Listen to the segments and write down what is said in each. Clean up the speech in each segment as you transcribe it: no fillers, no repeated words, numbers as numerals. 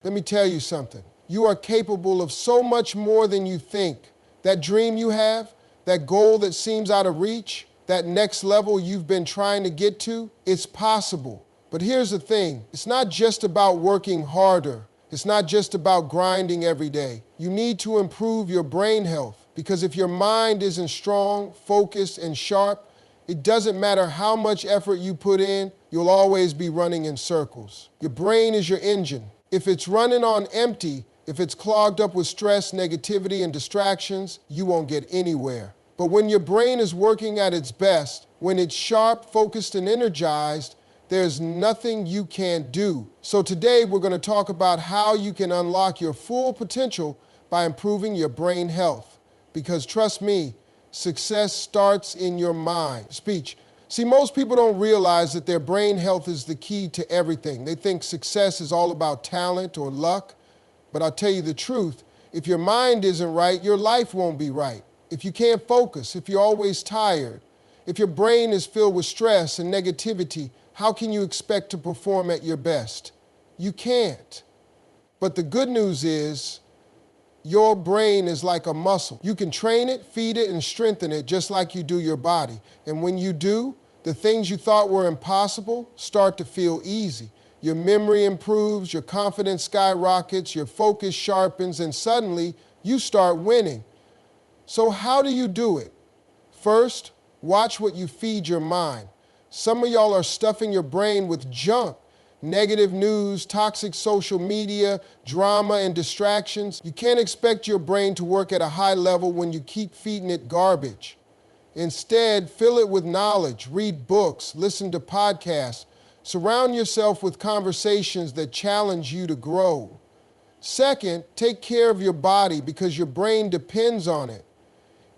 Let me tell you something. You are capable of so much more than you think. That dream you have, that goal that seems out of reach, that next level you've been trying to get to, it's possible. But here's the thing, it's not just about working harder. It's not just about grinding every day. You need to improve your brain health, because if your mind isn't strong, focused, and sharp, it doesn't matter how much effort you put in, you'll always be running in circles. Your brain is your engine. If it's running on empty, if it's clogged up with stress, negativity, and distractions, you won't get anywhere. But when your brain is working at its best, when it's sharp, focused, and energized, there's nothing you can't do. So today we're going to talk about how you can unlock your full potential by improving your brain health. Because trust me, success starts in your mind. Speech. See, most people don't realize that their brain health is the key to everything. They think success is all about talent or luck. But I'll tell you the truth, if your mind isn't right, your life won't be right. If you can't focus, if you're always tired, if your brain is filled with stress and negativity, how can you expect to perform at your best? You can't. But the good news is, your brain is like a muscle. You can train it, feed it, and strengthen it just like you do your body. And when you do, the things you thought were impossible start to feel easy. Your memory improves, your confidence skyrockets, your focus sharpens, and suddenly you start winning. So how do you do it? First, watch what you feed your mind. Some of y'all are stuffing your brain with junk, negative news, toxic social media, drama, and distractions. You can't expect your brain to work at a high level when you keep feeding it garbage. Instead, fill it with knowledge, read books, listen to podcasts, surround yourself with conversations that challenge you to grow. Second, take care of your body because your brain depends on it.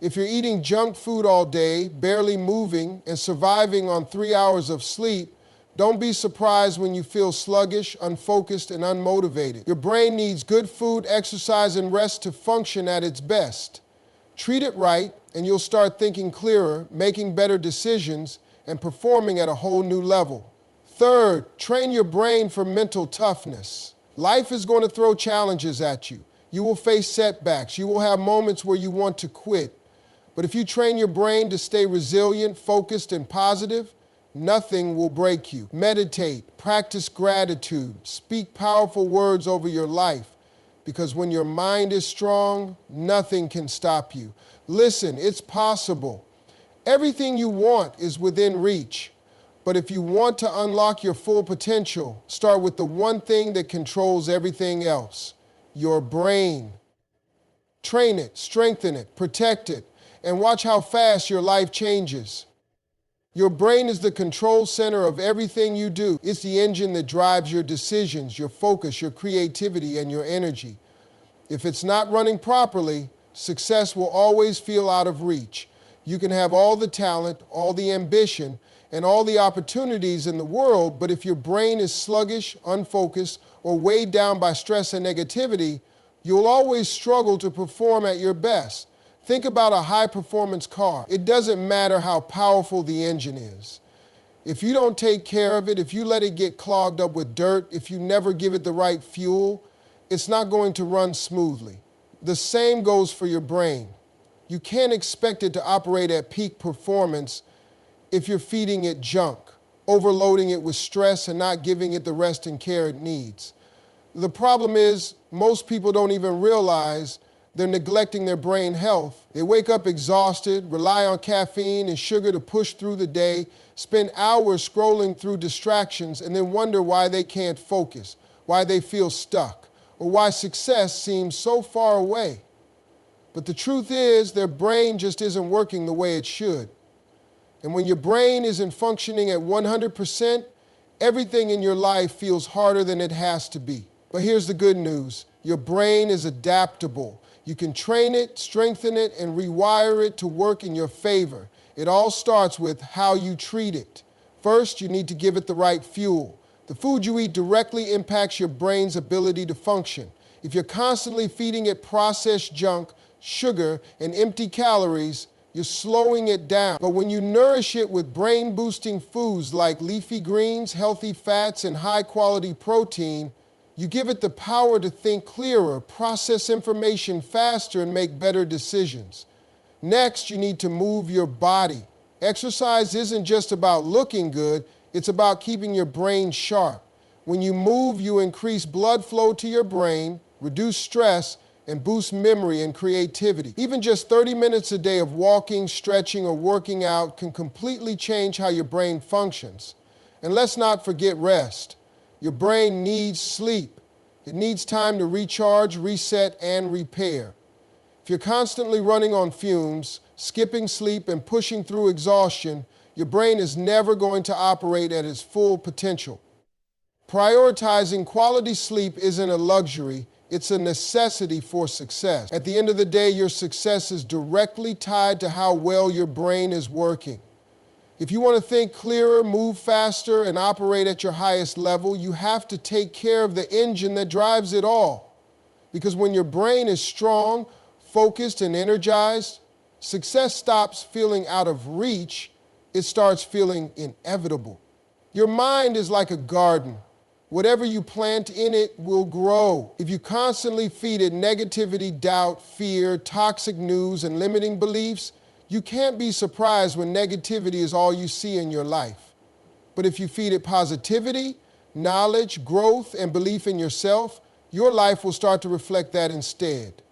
If you're eating junk food all day, barely moving, and surviving on 3 hours of sleep, don't be surprised when you feel sluggish, unfocused, and unmotivated. Your brain needs good food, exercise, and rest to function at its best. Treat it right, and you'll start thinking clearer, making better decisions, and performing at a whole new level. Third, train your brain for mental toughness. Life is going to throw challenges at you. You will face setbacks. You will have moments where you want to quit. But if you train your brain to stay resilient, focused, and positive, nothing will break you. Meditate, practice gratitude, speak powerful words over your life, because when your mind is strong, nothing can stop you. Listen, it's possible. Everything you want is within reach. But if you want to unlock your full potential, start with the one thing that controls everything else, your brain. Train it, strengthen it, protect it, and watch how fast your life changes. Your brain is the control center of everything you do. It's the engine that drives your decisions, your focus, your creativity, and your energy. If it's not running properly, success will always feel out of reach. You can have all the talent, all the ambition, and all the opportunities in the world, but if your brain is sluggish, unfocused, or weighed down by stress and negativity, you'll always struggle to perform at your best. Think about a high-performance car. It doesn't matter how powerful the engine is. If you don't take care of it, if you let it get clogged up with dirt, if you never give it the right fuel, it's not going to run smoothly. The same goes for your brain. You can't expect it to operate at peak performance if you're feeding it junk, overloading it with stress and not giving it the rest and care it needs. The problem is, most people don't even realize they're neglecting their brain health. They wake up exhausted, rely on caffeine and sugar to push through the day, spend hours scrolling through distractions, and then wonder why they can't focus, why they feel stuck, or why success seems so far away. But the truth is, their brain just isn't working the way it should. And when your brain isn't functioning at 100%, everything in your life feels harder than it has to be. But here's the good news. Your brain is adaptable. You can train it, strengthen it, and rewire it to work in your favor. It all starts with how you treat it. First, you need to give it the right fuel. The food you eat directly impacts your brain's ability to function. If you're constantly feeding it processed junk, sugar, and empty calories, you're slowing it down. But when you nourish it with brain-boosting foods like leafy greens, healthy fats, and high-quality protein, You give it the power to think clearer, process information faster, and make better decisions. Next, you need to move your body. Exercise isn't just about looking good, it's about keeping your brain sharp. When you move, you increase blood flow to your brain, reduce stress, and boost memory and creativity. Even just 30 minutes a day of walking, stretching, or working out can completely change how your brain functions. And let's not forget rest. Your brain needs sleep. It needs time to recharge, reset, and repair. If you're constantly running on fumes, skipping sleep, and pushing through exhaustion, your brain is never going to operate at its full potential. Prioritizing quality sleep isn't a luxury, it's a necessity for success. At the end of the day, your success is directly tied to how well your brain is working. If you want to think clearer, move faster, and operate at your highest level, you have to take care of the engine that drives it all. Because when your brain is strong, focused, and energized, success stops feeling out of reach, it starts feeling inevitable. Your mind is like a garden. Whatever you plant in it will grow. If you constantly feed it negativity, doubt, fear, toxic news, and limiting beliefs, you can't be surprised when negativity is all you see in your life. But if you feed it positivity, knowledge, growth, and belief in yourself, your life will start to reflect that instead.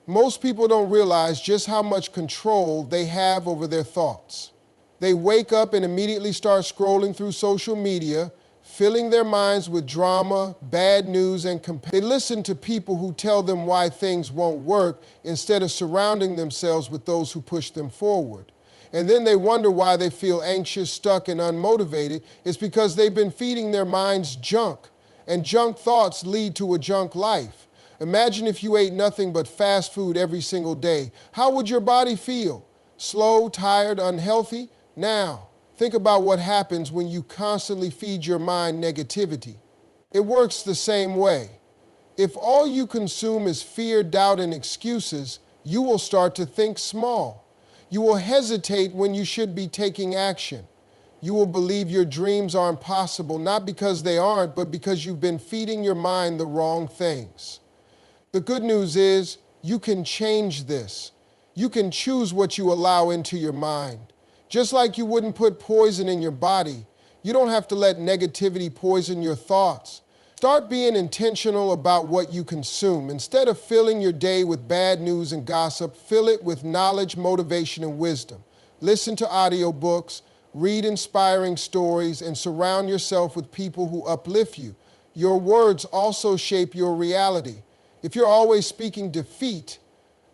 Most people don't realize just how much control they have over their thoughts. They wake up and immediately start scrolling through social media, filling their minds with drama, bad news, and they listen to people who tell them why things won't work instead of surrounding themselves with those who push them forward. And then they wonder why they feel anxious, stuck, and unmotivated. It's because they've been feeding their minds junk, and junk thoughts lead to a junk life. Imagine if you ate nothing but fast food every single day. How would your body feel? Slow, tired, unhealthy? Now, think about what happens when you constantly feed your mind negativity. It works the same way. If all you consume is fear, doubt, and excuses, you will start to think small. You will hesitate when you should be taking action. You will believe your dreams are impossible, not because they aren't, but because you've been feeding your mind the wrong things. The good news is you can change this. You can choose what you allow into your mind. Just like you wouldn't put poison in your body, you don't have to let negativity poison your thoughts. Start being intentional about what you consume. Instead of filling your day with bad news and gossip, fill it with knowledge, motivation, and wisdom. Listen to audiobooks, read inspiring stories, and surround yourself with people who uplift you. Your words also shape your reality. If you're always speaking defeat,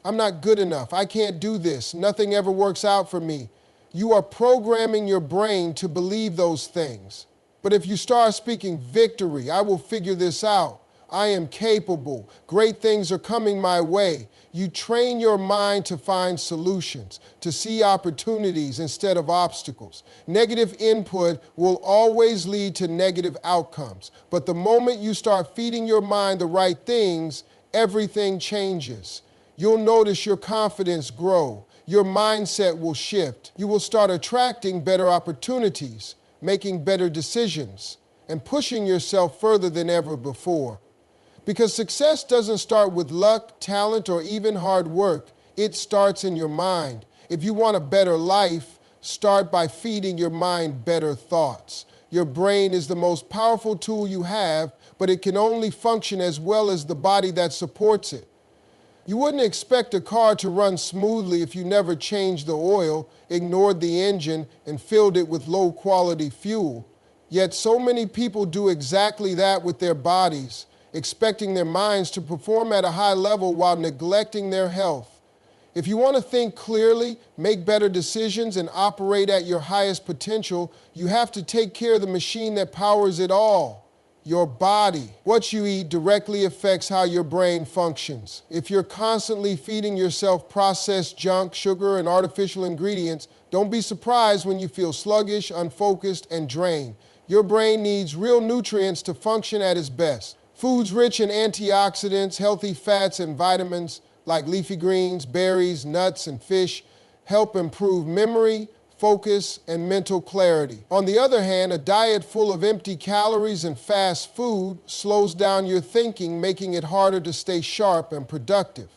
I'm not good enough, I can't do this, nothing ever works out for me, you are programming your brain to believe those things. But if you start speaking victory, I will figure this out, I am capable, great things are coming my way, you train your mind to find solutions, to see opportunities instead of obstacles. Negative input will always lead to negative outcomes. But the moment you start feeding your mind the right things, everything changes. You'll notice your confidence grow. Your mindset will shift. You will start attracting better opportunities, making better decisions, and pushing yourself further than ever before. Because success doesn't start with luck, talent, or even hard work. It starts in your mind. If you want a better life, start by feeding your mind better thoughts. Your brain is the most powerful tool you have, but it can only function as well as the body that supports it. You wouldn't expect a car to run smoothly if you never changed the oil, ignored the engine, and filled it with low-quality fuel. Yet so many people do exactly that with their bodies, expecting their minds to perform at a high level while neglecting their health. If you want to think clearly, make better decisions, and operate at your highest potential, you have to take care of the machine that powers it all. Your body. What you eat directly affects how your brain functions. If you're constantly feeding yourself processed junk, sugar, and artificial ingredients, don't be surprised when you feel sluggish, unfocused, and drained. Your brain needs real nutrients to function at its best. Foods rich in antioxidants, healthy fats, and vitamins like leafy greens, berries, nuts, and fish help improve memory, focus, and mental clarity. On the other hand, a diet full of empty calories and fast food slows down your thinking, making it harder to stay sharp and productive.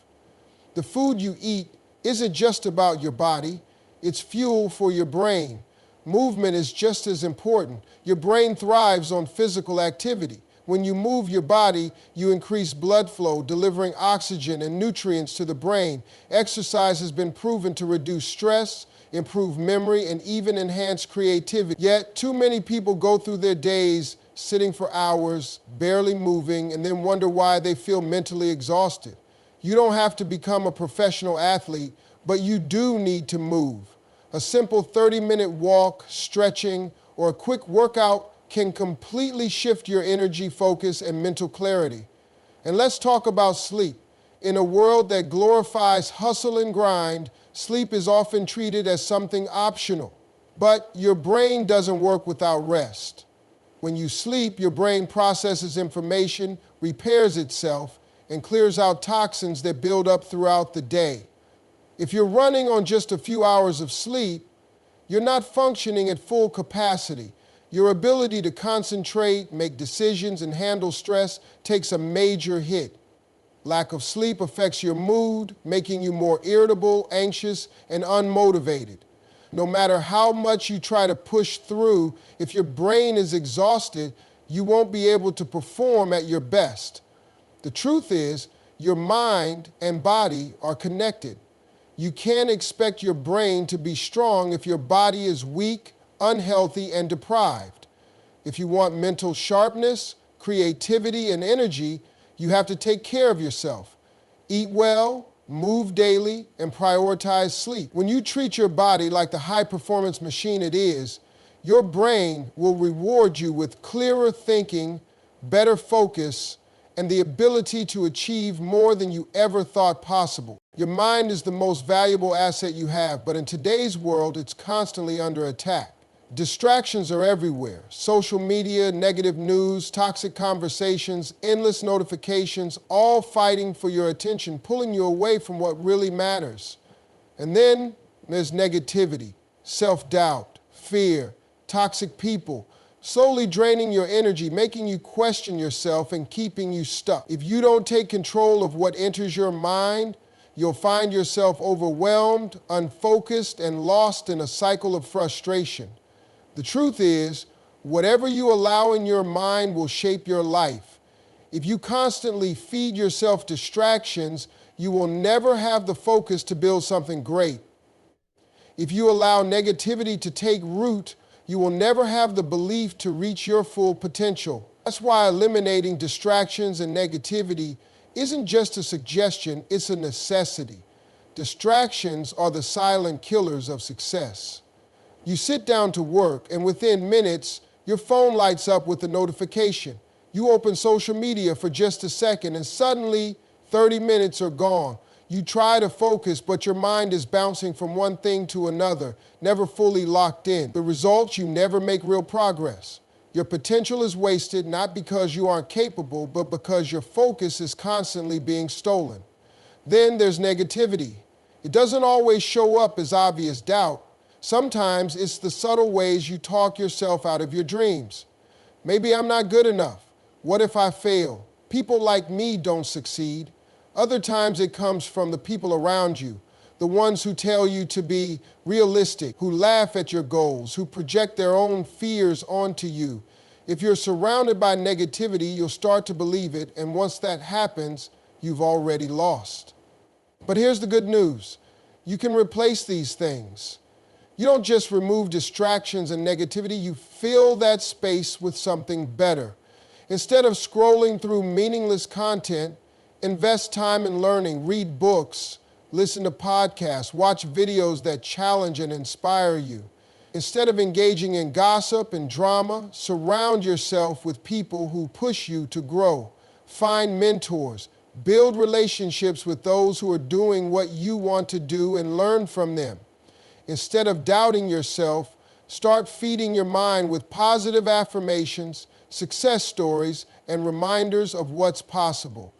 The food you eat isn't just about your body, it's fuel for your brain. Movement is just as important. Your brain thrives on physical activity. When you move your body, you increase blood flow, delivering oxygen and nutrients to the brain. Exercise has been proven to reduce stress, improve memory, and even enhance creativity. Yet, too many people go through their days sitting for hours, barely moving, and then wonder why they feel mentally exhausted. You don't have to become a professional athlete, but you do need to move. A simple 30-minute walk, stretching, or a quick workout can completely shift your energy, focus, and mental clarity. And let's talk about sleep. In a world that glorifies hustle and grind, sleep is often treated as something optional. But your brain doesn't work without rest. When you sleep, your brain processes information, repairs itself, and clears out toxins that build up throughout the day. If you're running on just a few hours of sleep, you're not functioning at full capacity. Your ability to concentrate, make decisions, and handle stress takes a major hit. Lack of sleep affects your mood, making you more irritable, anxious, and unmotivated. No matter how much you try to push through, if your brain is exhausted, you won't be able to perform at your best. The truth is, your mind and body are connected. You can't expect your brain to be strong if your body is weak, unhealthy, and deprived. If you want mental sharpness, creativity, and energy, you have to take care of yourself. Eat well, move daily, and prioritize sleep. When you treat your body like the high-performance machine it is, your brain will reward you with clearer thinking, better focus, and the ability to achieve more than you ever thought possible. Your mind is the most valuable asset you have, but in today's world, it's constantly under attack. Distractions are everywhere. Social media, negative news, toxic conversations, endless notifications, all fighting for your attention, pulling you away from what really matters. And then there's negativity, self-doubt, fear, toxic people, slowly draining your energy, making you question yourself and keeping you stuck. If you don't take control of what enters your mind, you'll find yourself overwhelmed, unfocused, and lost in a cycle of frustration. The truth is, whatever you allow in your mind will shape your life. If you constantly feed yourself distractions, you will never have the focus to build something great. If you allow negativity to take root, you will never have the belief to reach your full potential. That's why eliminating distractions and negativity isn't just a suggestion, it's a necessity. Distractions are the silent killers of success. You sit down to work, and within minutes, your phone lights up with a notification. You open social media for just a second, and suddenly 30 minutes are gone. You try to focus, but your mind is bouncing from one thing to another, never fully locked in. The result, you never make real progress. Your potential is wasted not because you aren't capable, but because your focus is constantly being stolen. Then there's negativity. It doesn't always show up as obvious doubt. Sometimes it's the subtle ways you talk yourself out of your dreams. Maybe I'm not good enough. What if I fail? People like me don't succeed. Other times it comes from the people around you, the ones who tell you to be realistic, who laugh at your goals, who project their own fears onto you. If you're surrounded by negativity, you'll start to believe it, and once that happens, you've already lost. But here's the good news. You can replace these things. You don't just remove distractions and negativity, you fill that space with something better. Instead of scrolling through meaningless content, invest time in learning, read books, listen to podcasts, watch videos that challenge and inspire you. Instead of engaging in gossip and drama, surround yourself with people who push you to grow. Find mentors, build relationships with those who are doing what you want to do and learn from them. Instead of doubting yourself, start feeding your mind with positive affirmations, success stories, and reminders of what's possible.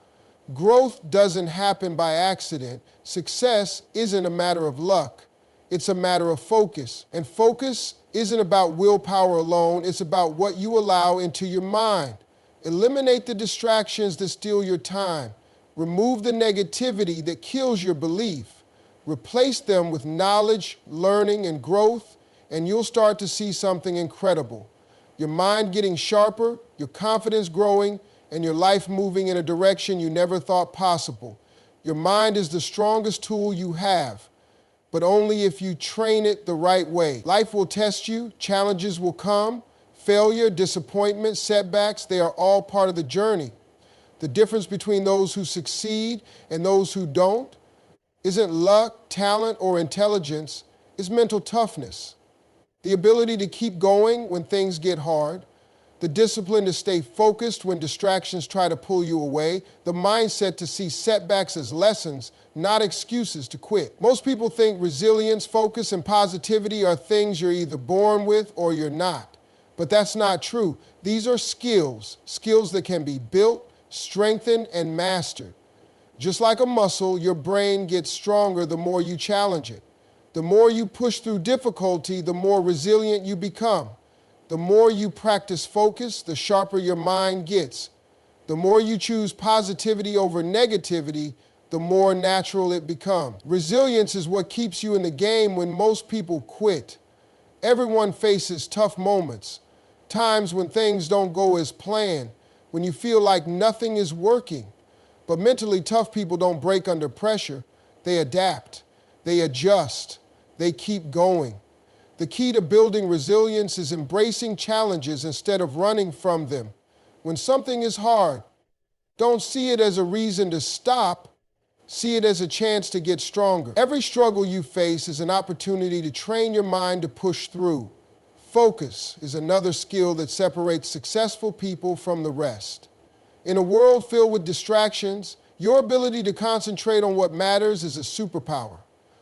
Growth doesn't happen by accident. Success isn't a matter of luck. It's a matter of focus. And focus isn't about willpower alone, it's about what you allow into your mind. Eliminate the distractions that steal your time. Remove the negativity that kills your belief. Replace them with knowledge, learning, and growth, and you'll start to see something incredible. Your mind getting sharper, your confidence growing, and your life moving in a direction you never thought possible. Your mind is the strongest tool you have, but only if you train it the right way. Life will test you, challenges will come, failure, disappointment, setbacks, they are all part of the journey. The difference between those who succeed and those who don't isn't luck, talent, or intelligence, it's mental toughness. The ability to keep going when things get hard, the discipline to stay focused when distractions try to pull you away, the mindset to see setbacks as lessons, not excuses to quit. Most people think resilience, focus, and positivity are things you're either born with or you're not. But that's not true. These are skills that can be built, strengthened, and mastered. Just like a muscle, your brain gets stronger the more you challenge it. The more you push through difficulty, the more resilient you become. The more you practice focus, the sharper your mind gets. The more you choose positivity over negativity, the more natural it becomes. Resilience is what keeps you in the game when most people quit. Everyone faces tough moments, times when things don't go as planned, when you feel like nothing is working. But mentally tough people don't break under pressure. They adapt, they adjust, they keep going. The key to building resilience is embracing challenges instead of running from them. When something is hard, don't see it as a reason to stop, see it as a chance to get stronger. Every struggle you face is an opportunity to train your mind to push through. Focus is another skill that separates successful people from the rest. In a world filled with distractions, your ability to concentrate on what matters is a superpower.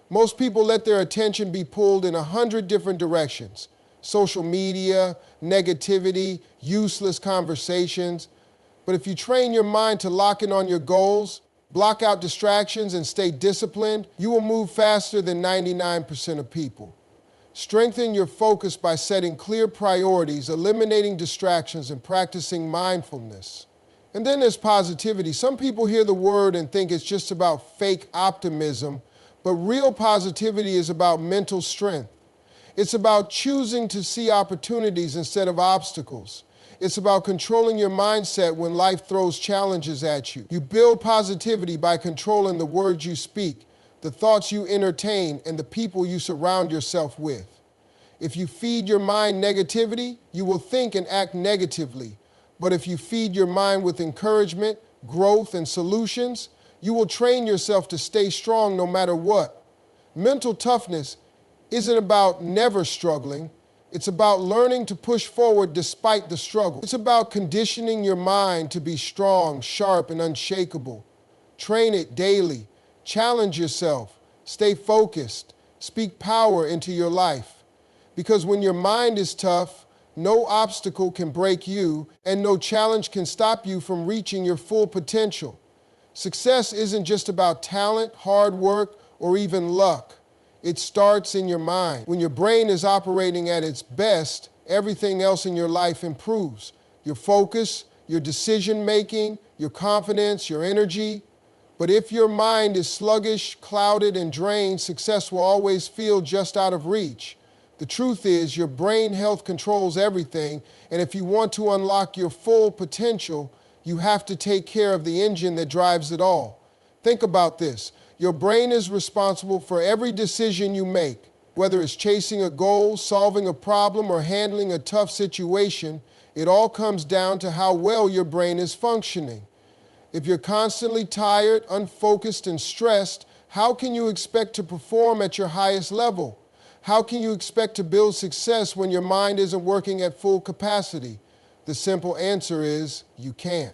Most people let their attention be pulled in 100 different directions. Social media, negativity, useless conversations. But if you train your mind to lock in on your goals, block out distractions, and stay disciplined, you will move faster than 99% of people. Strengthen your focus by setting clear priorities, eliminating distractions, and practicing mindfulness. And then there's positivity. Some people hear the word and think it's just about fake optimism, but real positivity is about mental strength. It's about choosing to see opportunities instead of obstacles. It's about controlling your mindset when life throws challenges at you. You build positivity by controlling the words you speak, the thoughts you entertain, and the people you surround yourself with. If you feed your mind negativity, you will think and act negatively. But if you feed your mind with encouragement, growth, and solutions, you will train yourself to stay strong no matter what. Mental toughness isn't about never struggling. It's about learning to push forward despite the struggle. It's about conditioning your mind to be strong, sharp, and unshakable. Train it daily. Challenge yourself. Stay focused. Speak power into your life. Because when your mind is tough, no obstacle can break you, and no challenge can stop you from reaching your full potential. Success isn't just about talent, hard work, or even luck. It starts in your mind. When your brain is operating at its best, everything else in your life improves. Your focus, your decision-making, your confidence, your energy. But if your mind is sluggish, clouded, and drained, success will always feel just out of reach. The truth is, your brain health controls everything, and if you want to unlock your full potential, you have to take care of the engine that drives it all. Think about this. Your brain is responsible for every decision you make. Whether it's chasing a goal, solving a problem, or handling a tough situation, it all comes down to how well your brain is functioning. If you're constantly tired, unfocused, and stressed, how can you expect to perform at your highest level? How can you expect to build success when your mind isn't working at full capacity? The simple answer is you can't.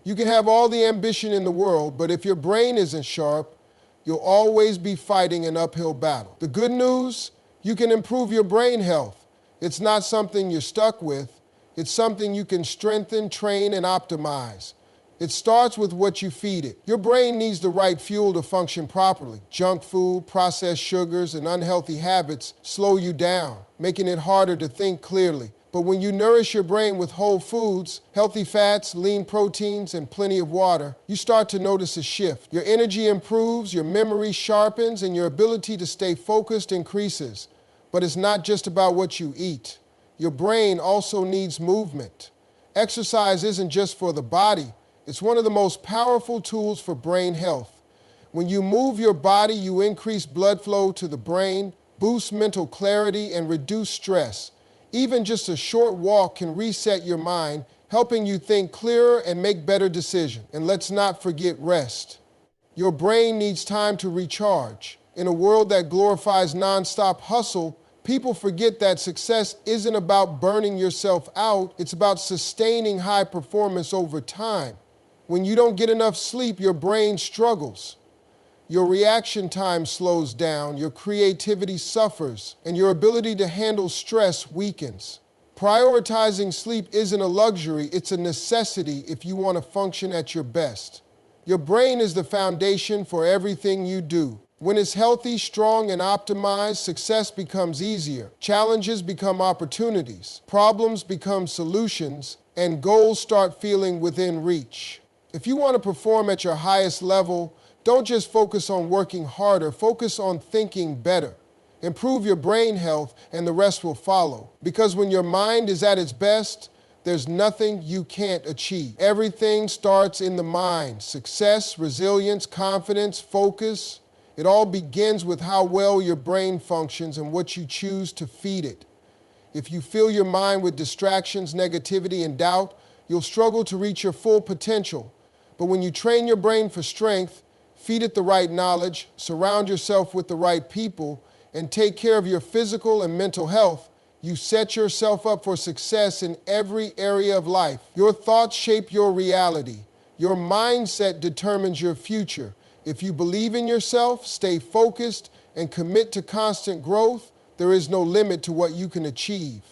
You can have all the ambition in the world, but if your brain isn't sharp, you'll always be fighting an uphill battle. The good news, you can improve your brain health. It's not something you're stuck with. It's something you can strengthen, train, and optimize. It starts with what you feed it. Your brain needs the right fuel to function properly. Junk food, processed sugars, and unhealthy habits slow you down, making it harder to think clearly. But when you nourish your brain with whole foods, healthy fats, lean proteins, and plenty of water, you start to notice a shift. Your energy improves, your memory sharpens, and your ability to stay focused increases. But it's not just about what you eat. Your brain also needs movement. Exercise isn't just for the body. It's one of the most powerful tools for brain health. When you move your body, you increase blood flow to the brain, boost mental clarity, and reduce stress. Even just a short walk can reset your mind, helping you think clearer and make better decisions. And let's not forget rest. Your brain needs time to recharge. In a world that glorifies nonstop hustle, people forget that success isn't about burning yourself out, it's about sustaining high performance over time. When you don't get enough sleep, your brain struggles. Your reaction time slows down, your creativity suffers, and your ability to handle stress weakens. Prioritizing sleep isn't a luxury, it's a necessity if you want to function at your best. Your brain is the foundation for everything you do. When it's healthy, strong, and optimized, success becomes easier. Challenges become opportunities. Problems become solutions, and goals start feeling within reach. If you want to perform at your highest level, don't just focus on working harder, focus on thinking better. Improve your brain health, and the rest will follow. Because when your mind is at its best, there's nothing you can't achieve. Everything starts in the mind. Success, resilience, confidence, focus. It all begins with how well your brain functions and what you choose to feed it. If you fill your mind with distractions, negativity, and doubt, you'll struggle to reach your full potential. But when you train your brain for strength, feed it the right knowledge, surround yourself with the right people, and take care of your physical and mental health, you set yourself up for success in every area of life. Your thoughts shape your reality. Your mindset determines your future. If you believe in yourself, stay focused, and commit to constant growth, there is no limit to what you can achieve.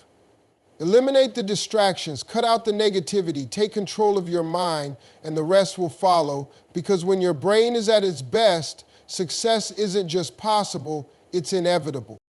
Eliminate the distractions, cut out the negativity, take control of your mind, and the rest will follow, because when your brain is at its best, success isn't just possible, it's inevitable.